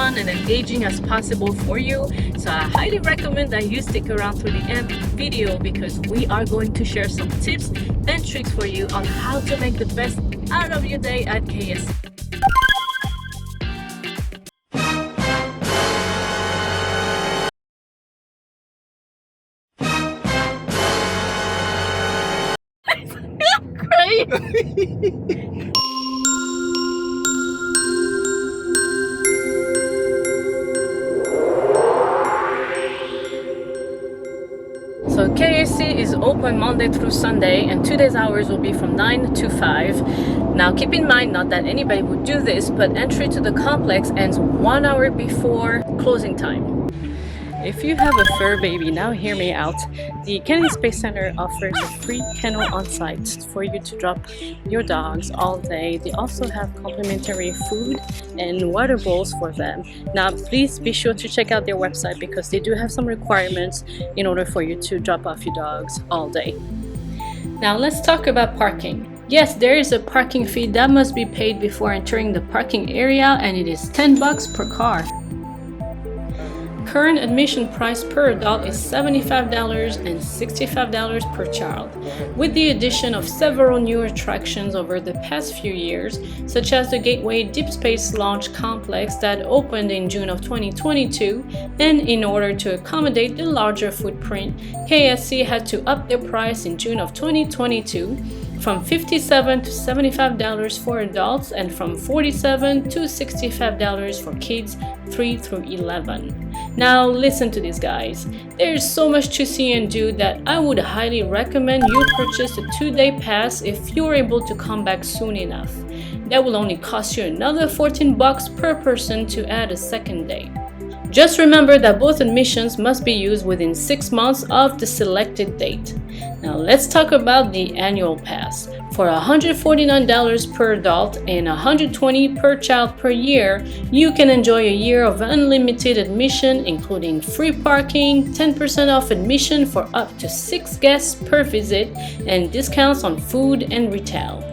fun and engaging as possible for you. So I highly recommend that you stick around through the end of the video, because we are going to share some tips and tricks for you on how to make the best out of your day at KSC. Great. So KSC is open Monday through Sunday, and today's hours will be from 9 to 5. Now keep in mind, not that anybody would do this, but entry to the complex ends 1 hour before closing time. If you have a fur baby, now hear me out. The Kennedy Space Center offers a free kennel on site for you to drop your dogs all day. They also have complimentary food and water bowls for them. Now please be sure to check out their website, because they do have some requirements in order for you to drop off your dogs all day. Now let's talk about parking. Yes, there is a parking fee that must be paid before entering the parking area, and it is $10 per car. Current admission price per adult is $75 and $65 per child, with the addition of several new attractions over the past few years, such as the Gateway Deep Space Launch Complex that opened in June of 2022, and in order to accommodate the larger footprint, KSC had to up their price in June of 2022 from $57 to $75 for adults, and from $47 to $65 for kids 3 through 11. Now listen to this, guys. There's so much to see and do that I would highly recommend you purchase a 2-day pass if you're able to come back soon enough. That will only cost you another $14 per person to add a second day. Just remember that both admissions must be used within 6 months of the selected date. Now let's talk about the annual pass. For $149 per adult and $120 per child per year, you can enjoy a year of unlimited admission, including free parking, 10% off admission for up to 6 guests per visit, and discounts on food and retail.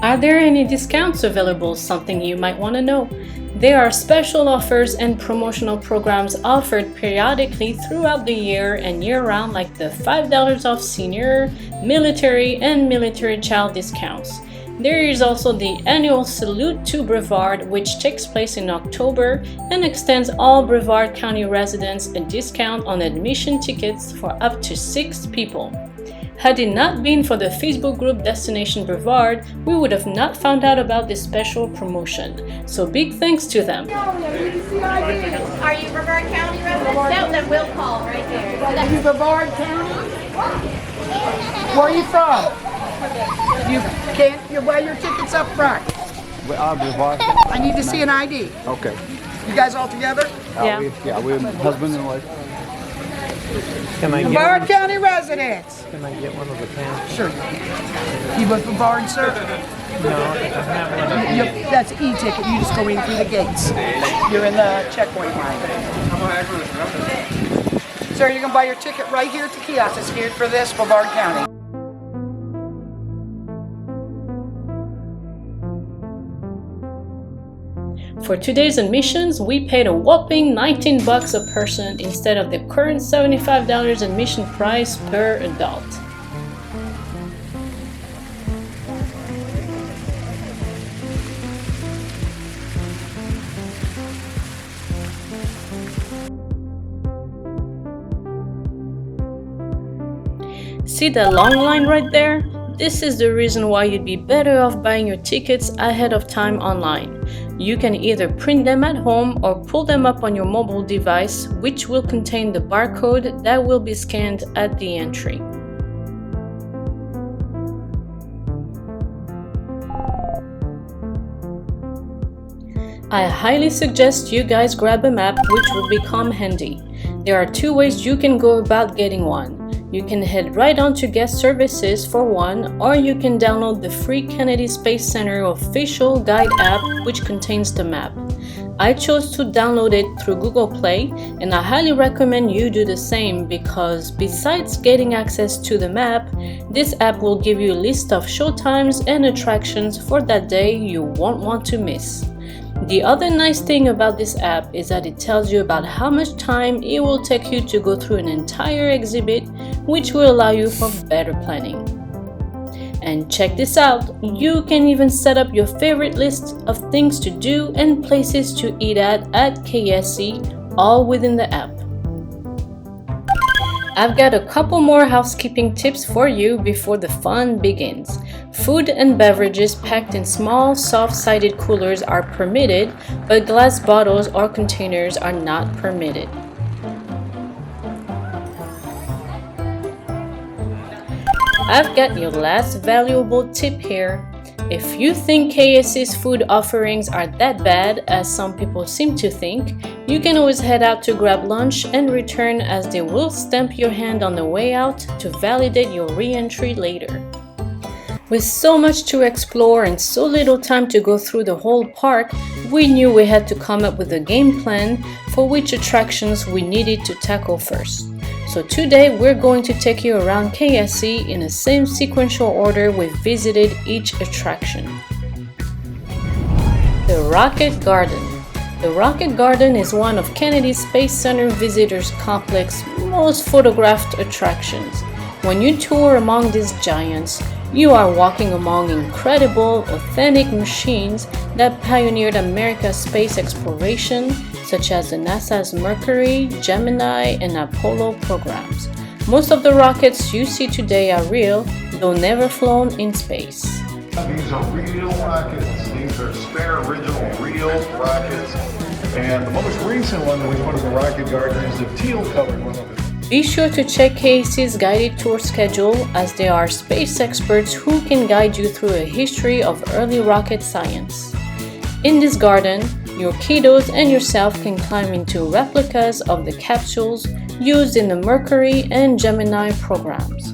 Are there any discounts available? Something you might want to know. There are special offers and promotional programs offered periodically throughout the year and year-round, like the $5 off senior, military, and military child discounts. There is also the annual Salute to Brevard, which takes place in October and extends all Brevard County residents a discount on admission tickets for up to 6 people. Had it not been for the Facebook group Destination Brevard, we would have not found out about this special promotion. So big thanks to them. Are you Brevard County resident? No, then we'll call right there. Are you Brevard County? Where are you from? You buy your tickets up front. Brevard. I need to see an ID. Okay. You guys all together? We're husband and wife. Can I Brevard County residents. Can I get one of the pants? Sure. You with Brevard, sir? No, I have one. That's an e-ticket. You just go in through the gates. You're in the checkpoint line. Sir, you can buy your ticket right here at the kiosk. It's here for this, Brevard County. For today's admissions, we paid a whopping $19 a person instead of the current $75 admission price per adult. See that long line right there? This is the reason why you'd be better off buying your tickets ahead of time online. You can either print them at home or pull them up on your mobile device, which will contain the barcode that will be scanned at the entry. I highly suggest you guys grab a map, which will become handy. There are 2 ways you can go about getting one. You can head right on to guest services for one, or you can download the free Kennedy Space Center official guide app, which contains the map. I chose to download it through Google Play, and I highly recommend you do the same, because besides getting access to the map, this app will give you a list of showtimes and attractions for that day you won't want to miss. The other nice thing about this app is that it tells you about how much time it will take you to go through an entire exhibit, which will allow you for better planning. And check this out, you can even set up your favorite list of things to do and places to eat at KSC, all within the app. I've got a couple more housekeeping tips for you before the fun begins. Food and beverages packed in small, soft-sided coolers are permitted, but glass bottles or containers are not permitted. I've got your last valuable tip here. If you think KSC's food offerings are that bad, as some people seem to think, you can always head out to grab lunch and return, as they will stamp your hand on the way out to validate your re-entry later. With so much to explore and so little time to go through the whole park, we knew we had to come up with a game plan for which attractions we needed to tackle first. So today we're going to take you around KSC in the same sequential order we've visited each attraction. The Rocket Garden. The Rocket Garden is one of Kennedy's Space Center Visitors Complex's most photographed attractions. When you tour among these giants, you are walking among incredible, authentic machines that pioneered America's space exploration, such as the NASA's Mercury, Gemini, and Apollo programs. Most of the rockets you see today are real, though never flown in space. These are real rockets. These are spare, original, real rockets. And the most recent one that we put in the Rocket Garden is the teal-colored one of it. Be sure to check KSC's guided tour schedule, as there are space experts who can guide you through a history of early rocket science. In this garden, your kiddos and yourself can climb into replicas of the capsules used in the Mercury and Gemini programs.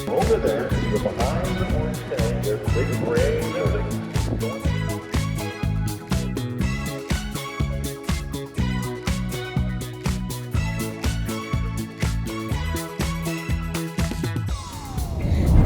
Over there, you're behind the Moonscape, there's a big gray building.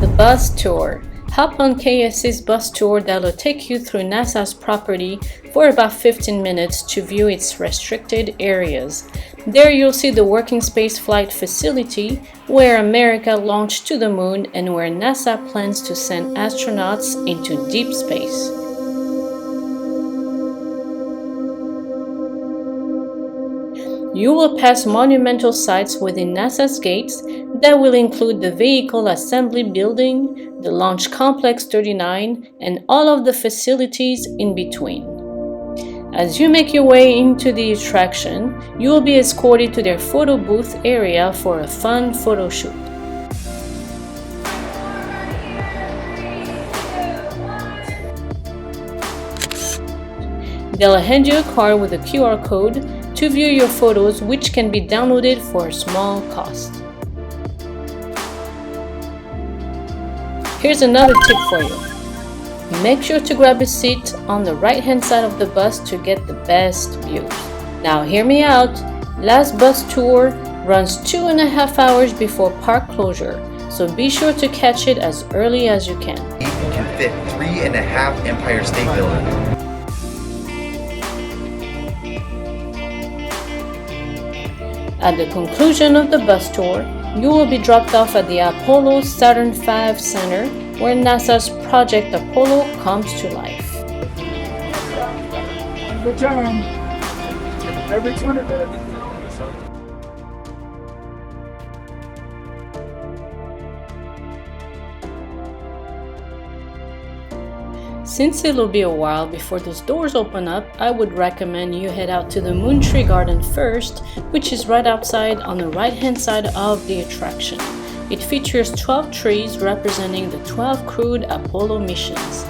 The bus tour. Hop on KSC's bus tour that'll take you through NASA's property for about 15 minutes to view its restricted areas. There you'll see the working space flight facility, where America launched to the moon and where NASA plans to send astronauts into deep space. You will pass monumental sites within NASA's gates that will include the Vehicle Assembly Building, the Launch Complex 39, and all of the facilities in between. As you make your way into the attraction, you will be escorted to their photo booth area for a fun photo shoot. They'll hand you a card with a QR code to view your photos, which can be downloaded for a small cost. Here's another tip for you. Make sure to grab a seat on the right-hand side of the bus to get the best views. Now hear me out. Last bus tour runs 2.5 hours before park closure, so be sure to catch it as early as you can. You can fit 3.5 Empire State Building. At the conclusion of the bus tour, you will be dropped off at the Apollo Saturn V Center, where NASA's Project Apollo comes to life. Good job. Every 200 minutes. Since it'll be a while before those doors open up, I would recommend you head out to the Moon Tree Garden first, which is right outside on the right-hand side of the attraction. It features 12 trees representing the 12 crewed Apollo missions.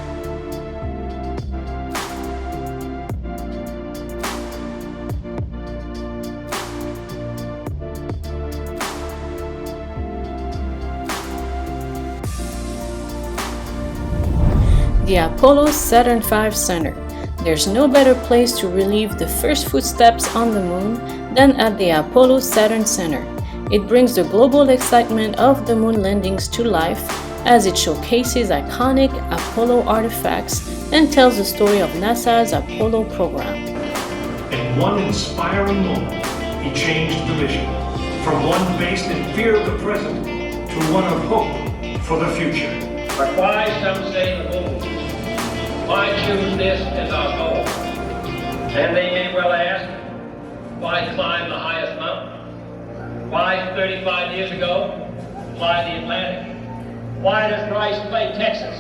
The Apollo Saturn V Center. There's no better place to relieve the first footsteps on the moon than at the Apollo Saturn Center. It brings the global excitement of the moon landings to life as it showcases iconic Apollo artifacts and tells the story of NASA's Apollo program. In one inspiring moment, he changed the mission from one based in fear of the present to one of hope for the future. But why, some say, the moon? Why choose this as our goal? And they may well ask, why climb the highest mountain? Why 35 years ago fly the Atlantic? Why does Bryce play Texas?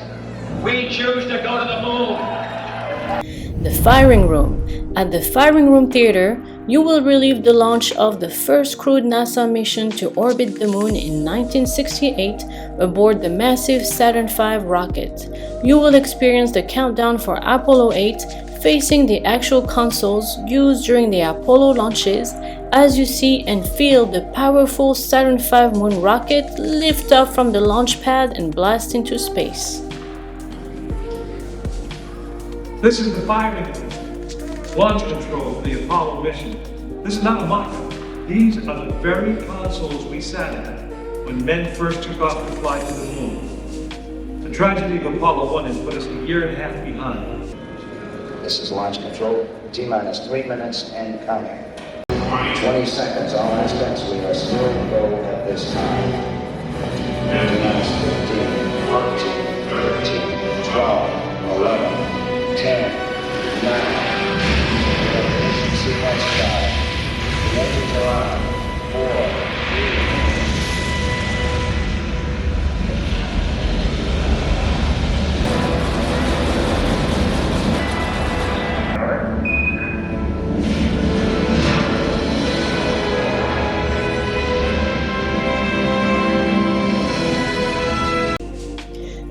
We choose to go to the moon. The Firing Room. At the Firing Room Theater, you will relive the launch of the first crewed NASA mission to orbit the moon in 1968 aboard the massive Saturn V rocket. You will experience the countdown for Apollo 8 facing the actual consoles used during the Apollo launches as you see and feel the powerful Saturn V moon rocket lift up from the launch pad and blast into space. This is the firing launch control for the Apollo mission. This is not a mock-up. These are the very consoles we sat at when men first took off to fly to the moon. The tragedy of Apollo 1 has put us a year and a half behind. This is launch control. T-minus 3 minutes and counting. 20 seconds, all aspects. We are still in go at this time. T-minus 15, 14, 13, 12, 11, 10, 9. Sequence start. The engines are on. 4, 3.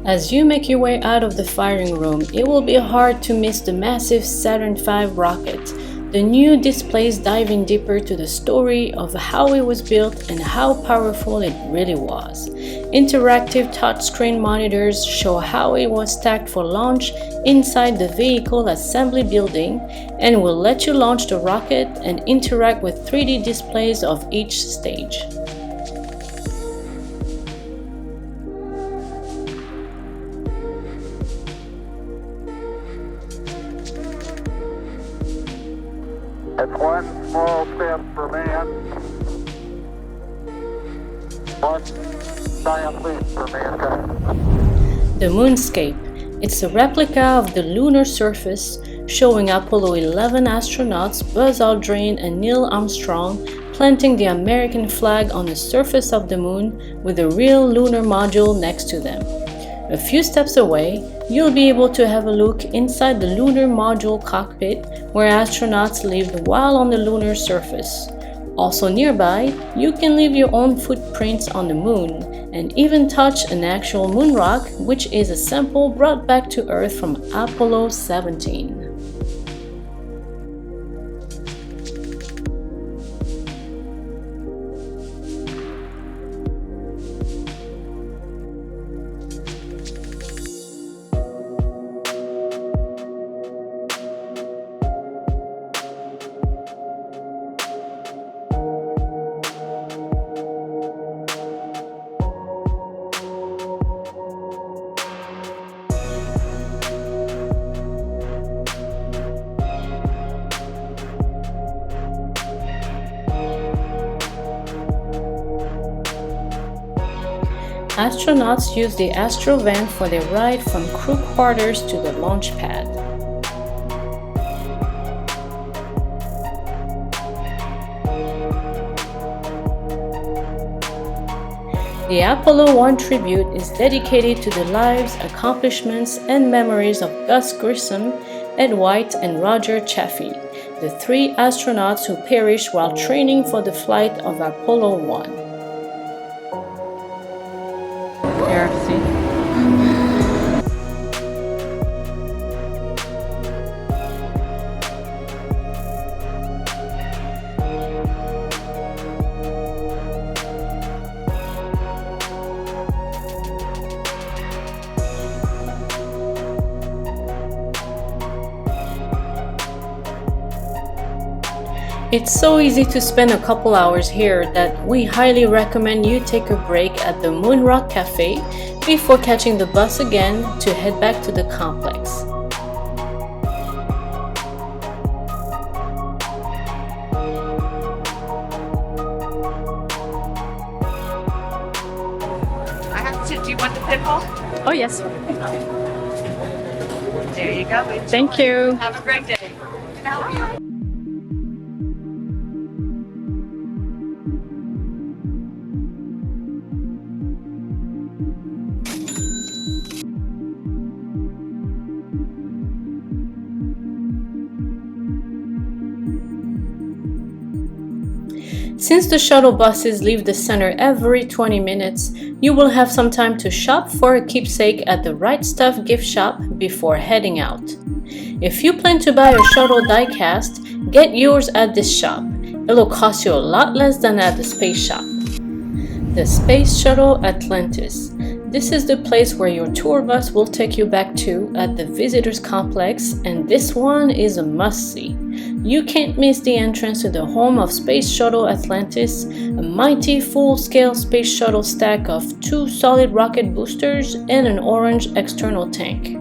As you make your way out of the firing room, it will be hard to miss the massive Saturn V rocket. The new displays dive in deeper to the story of how it was built and how powerful it really was. Interactive touchscreen monitors show how it was stacked for launch inside the vehicle assembly building and will let you launch the rocket and interact with 3D displays of each stage. It's one small step for man, one giant leap for mankind. The Moonscape. It's a replica of the lunar surface, showing Apollo 11 astronauts Buzz Aldrin and Neil Armstrong planting the American flag on the surface of the moon with a real lunar module next to them. A few steps away, you'll be able to have a look inside the lunar module cockpit where astronauts lived while on the lunar surface. Also nearby, you can leave your own footprints on the moon and even touch an actual moon rock, which is a sample brought back to Earth from Apollo 17. Astronauts use the Astrovan for their ride from crew quarters to the launch pad. The Apollo 1 tribute is dedicated to the lives, accomplishments, and memories of Gus Grissom, Ed White, and Roger Chaffee, the 3 astronauts who perished while training for the flight of Apollo 1. It's so easy to spend a couple hours here that we highly recommend you take a break at the Moon Rock Cafe before catching the bus again to head back to the complex. Do you want the pickle? Oh yes. There you go. Thank you. Have a great day. Can I help you? Since the shuttle buses leave the center every 20 minutes, you will have some time to shop for a keepsake at the Right Stuff gift shop before heading out. If you plan to buy a shuttle diecast, get yours at this shop. It'll cost you a lot less than at the space shop. The Space Shuttle Atlantis. This is the place where your tour bus will take you back to at the visitors complex, and this one is a must-see. You can't miss the entrance to the home of Space Shuttle Atlantis, a mighty full-scale space shuttle stack of 2 solid rocket boosters and an orange external tank.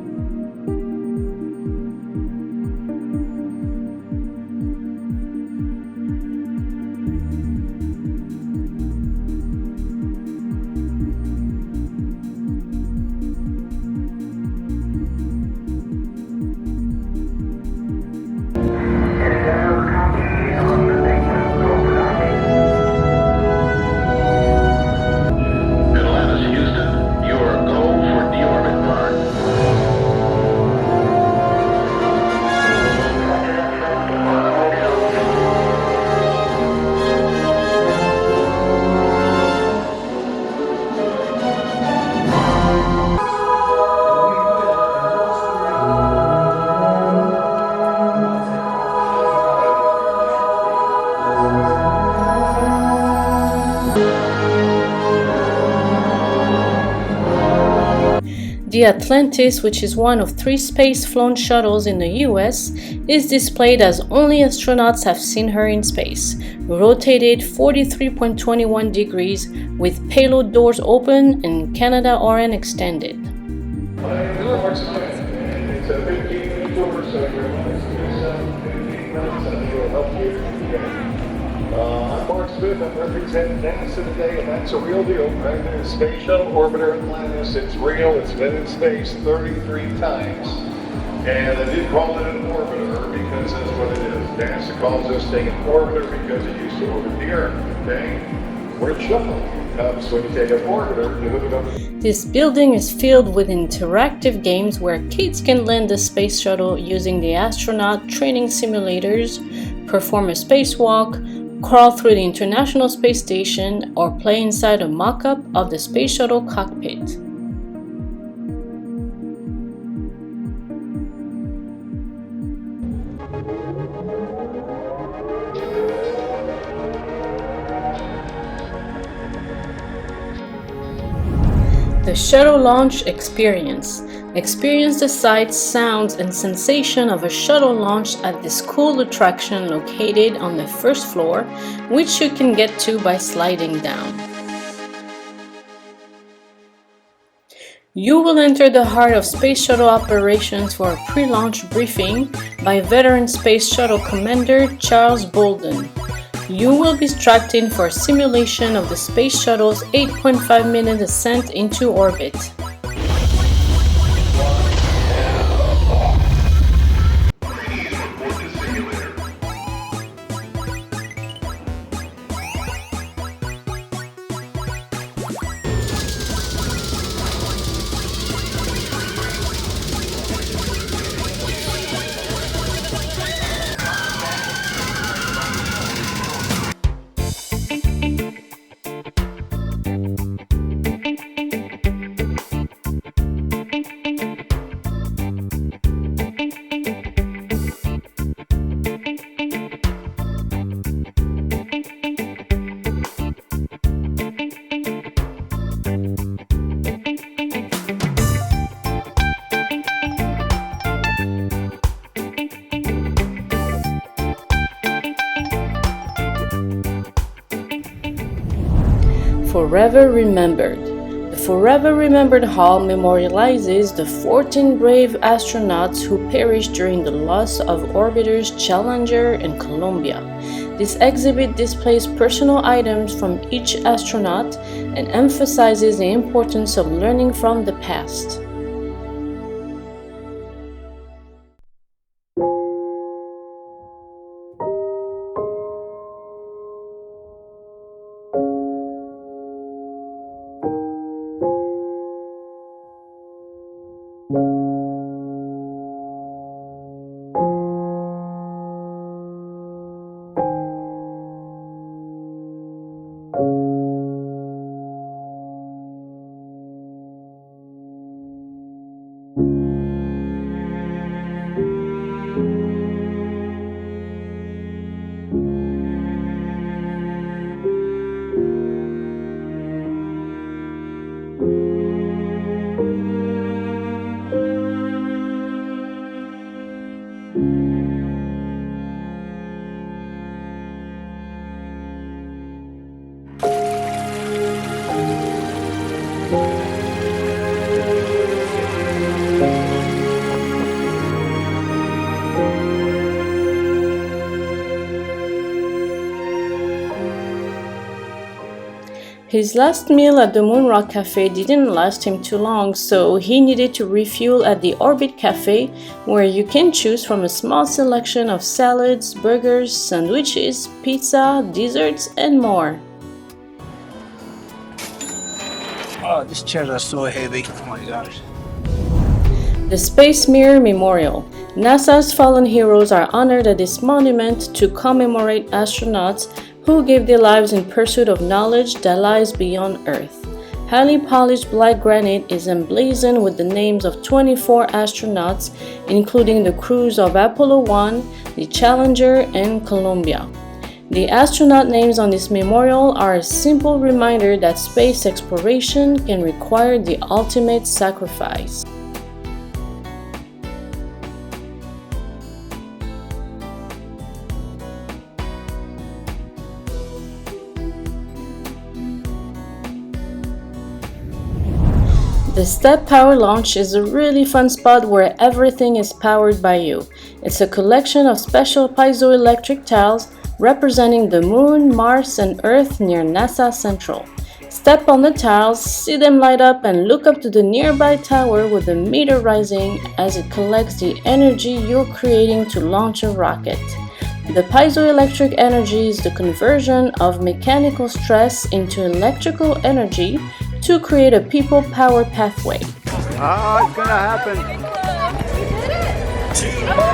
The Atlantis, which is one of 3 space-flown shuttles in the US, is displayed as only astronauts have seen her in space, rotated 43.21 degrees with payload doors open and Canada RN extended. I'm Mark Smith. I'm representing NASA today, and that's a real deal. Right there, Space Shuttle Orbiter Atlantis. It's real. It's been in space 33 times. And I did call it an orbiter because that's what it is. NASA calls this thing an orbiter because it used to orbit the Earth. Okay? We're a shuttle. So when you take an orbiter, you hook it up. This building is filled with interactive games where kids can land the space shuttle using the astronaut training simulators, perform a spacewalk, crawl through the International Space Station, or play inside a mock-up of the space shuttle cockpit. The Shuttle Launch Experience. Experience the sights, sounds, and sensation of a shuttle launch at this cool attraction located on the first floor, which you can get to by sliding down. You will enter the heart of Space Shuttle operations for a pre-launch briefing by veteran Space Shuttle Commander Charles Bolden. You will be strapped in for a simulation of the Space Shuttle's 8.5-minute ascent into orbit. Forever Remembered. The Forever Remembered Hall memorializes the 14 brave astronauts who perished during the loss of orbiters Challenger and Columbia. This exhibit displays personal items from each astronaut and emphasizes the importance of learning from the past. His last meal at the Moon Rock Cafe didn't last him too long, so he needed to refuel at the Orbit Cafe, where you can choose from a small selection of salads, burgers, sandwiches, pizza, desserts, and more. Oh, these chairs are so heavy. Oh my gosh. The Space Mirror Memorial. NASA's fallen heroes are honored at this monument to commemorate astronauts who gave their lives in pursuit of knowledge that lies beyond Earth. Highly polished black granite is emblazoned with the names of 24 astronauts, including the crews of Apollo 1, the Challenger, and Columbia. The astronaut names on this memorial are a simple reminder that space exploration can require the ultimate sacrifice. The Step.Power.Launch is a really fun spot where everything is powered by you. It's a collection of special piezoelectric tiles representing the Moon, Mars, and Earth near NASA Central. Step on the tiles, see them light up, and look up to the nearby tower with the meter rising as it collects the energy you're creating to launch a rocket. The piezoelectric energy is the conversion of mechanical stress into electrical energy to create a people-powered pathway. Ah, it's gonna happen.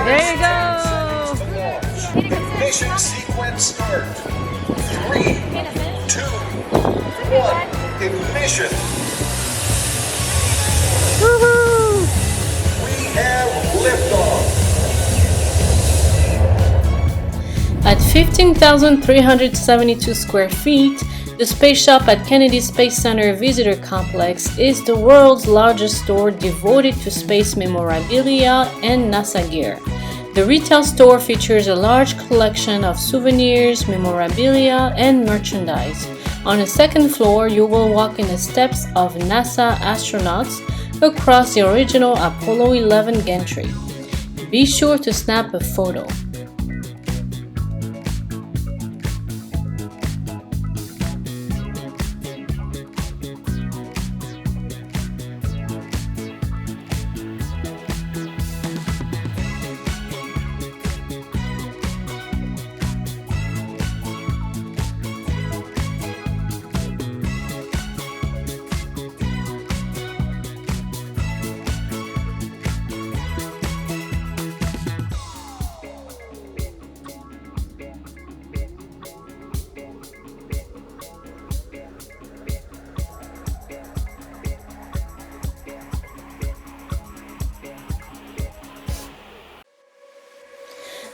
There you go! Mission sequence start. 3, 2, 1. Ignition. Woohoo! We have liftoff. At 15,372 square feet, the Space Shop at Kennedy Space Center Visitor Complex is the world's largest store devoted to space memorabilia and NASA gear. The retail store features a large collection of souvenirs, memorabilia, and merchandise. On the second floor, you will walk in the steps of NASA astronauts across the original Apollo 11 gantry. Be sure to snap a photo.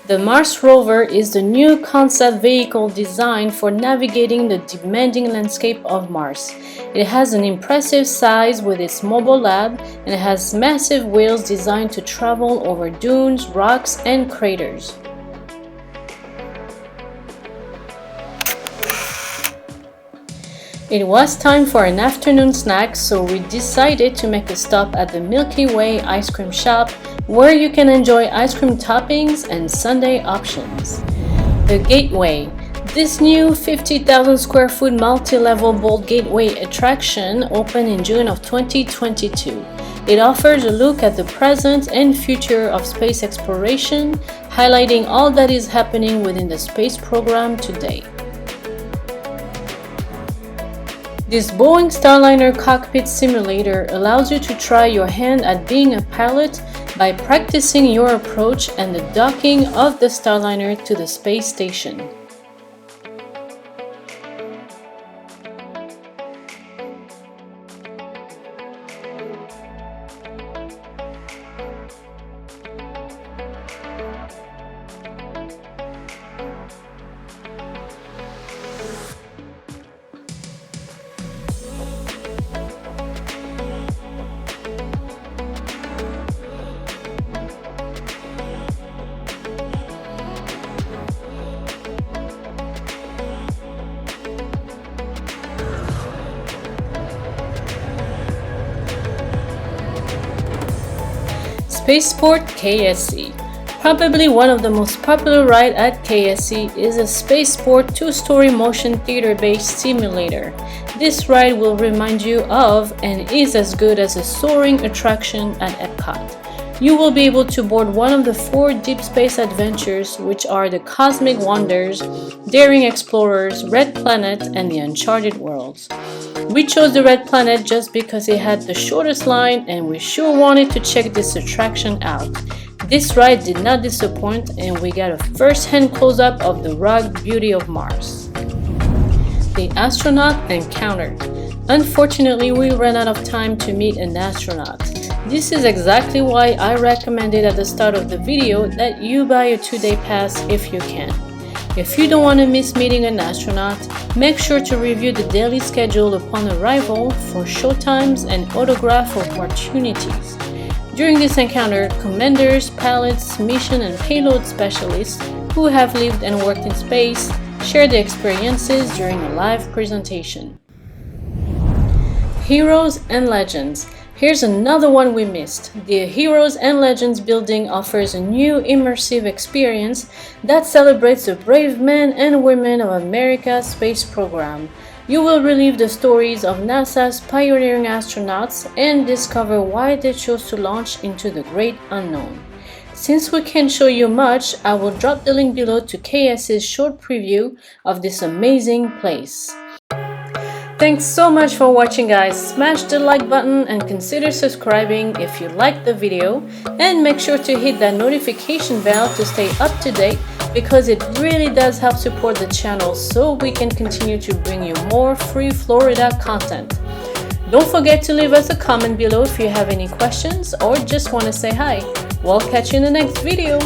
The Mars rover is the new concept vehicle designed for navigating the demanding landscape of Mars. It has an impressive size with its mobile lab and it has massive wheels designed to travel over dunes, rocks, and craters. It was time for an afternoon snack, so we decided to make a stop at the Milky Way ice cream shop, where you can enjoy ice cream toppings and sundae options. The Gateway. This new 50,000 square foot multi-level bold gateway attraction opened in June of 2022. It offers a look at the present and future of space exploration, highlighting all that is happening within the space program today. This Boeing Starliner cockpit simulator allows you to try your hand at being a pilot by practicing your approach and the docking of the Starliner to the space station. Spaceport KSC. Probably one of the most popular rides at KSC is a Spaceport two-story motion theater-based simulator. This ride will remind you of and is as good as a soaring attraction at Epcot. You will be able to board one of the 4 deep space adventures, which are the Cosmic Wonders, Daring Explorers, Red Planet, and the Uncharted Worlds. We chose the Red Planet just because it had the shortest line and we sure wanted to check this attraction out. This ride did not disappoint and we got a first-hand close-up of the rugged beauty of Mars. The Astronaut Encounter. Unfortunately, we ran out of time to meet an astronaut. This is exactly why I recommended at the start of the video that you buy a 2-day pass if you can. If you don't want to miss meeting an astronaut, make sure to review the daily schedule upon arrival for showtimes and autograph opportunities. During this encounter, commanders, pilots, mission and payload specialists who have lived and worked in space share their experiences during a live presentation. Heroes and Legends. Here's another one we missed. The Heroes and Legends building offers a new immersive experience that celebrates the brave men and women of America's space program. You will relive the stories of NASA's pioneering astronauts and discover why they chose to launch into the great unknown. Since we can't show you much, I will drop the link below to KSC's short preview of this amazing place. Thanks so much for watching, guys. Smash the like button and consider subscribing if you liked the video, and make sure to hit that notification bell to stay up to date, because it really does help support the channel so we can continue to bring you more free Florida content. Don't forget to leave us a comment below if you have any questions or just want to say hi. We'll catch you in the next video.